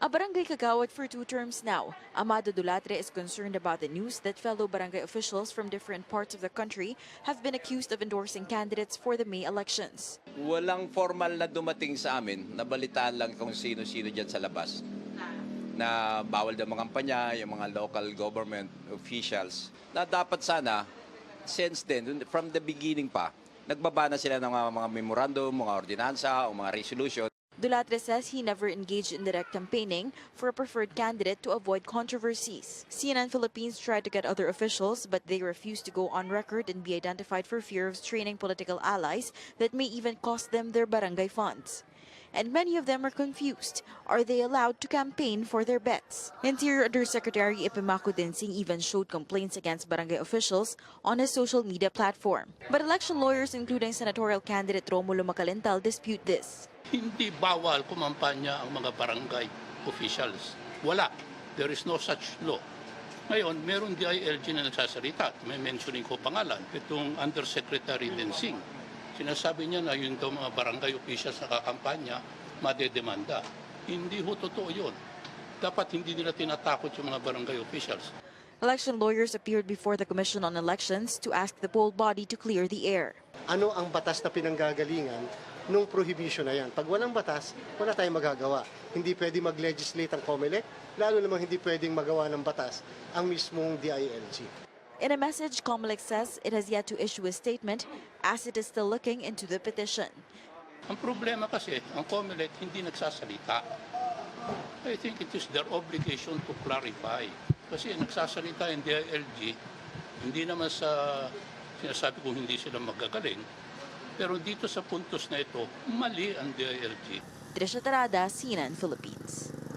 A barangay kagawad for 2 terms now, Amado Dulatre is concerned about the news that fellow barangay officials from different parts of the country have been accused of endorsing candidates for the May elections. Walang formal na dumating sa amin, nabalitaan lang kung sino-sino dyan sa labas na bawal daw makampanya, yung mga local government officials, na dapat sana, since then, from the beginning pa, nagbaba na sila ng mga memorandum, mga ordinansa o mga resolution. Dulatre says he never engaged in direct campaigning for a preferred candidate to avoid controversies. CNN Philippines tried to get other officials, but they refused to go on record and be identified for fear of straining political allies that may even cost them their barangay funds. And many of them are confused. Are they allowed to campaign for their bets? Interior Undersecretary Epimaco Dinsing even showed complaints against barangay officials on his social media platform. But election lawyers, including senatorial candidate Romulo Macalental, dispute this. Hindi bawal kumampanya ang mga barangay officials. Wala. There is no such law. Ngayon, meron DILG na nagsasalita. May mentioning ko pangalan. Itong Undersecretary Densing. Sinasabi niya na yun daw mga barangay officials na kakampanya, madedemanda. Hindi ho totoo yun. Dapat hindi nila tinatakot yung mga barangay officials. Election lawyers appeared before the Commission on Elections to ask the poll body to clear the air. Ano ang batas na pinanggagalingan nung prohibition na yan? Pag walang batas, wala tayong magagawa. Hindi pwede mag-legislate ang COMELEC, lalo namang hindi pwedeng magawa ng batas ang mismong DILG. In a message, COMELEC says it has yet to issue a statement as it is still looking into the petition. Ang problema kasi, ang COMELEC hindi nagsasalita. I think it is their obligation to clarify. Kasi nagsasalita yung DILG, hindi naman sa sinasabi kong hindi sila magagaling, pero dito sa puntos na ito, mali ang DILG. Trisha Tarada, CNN Philippines.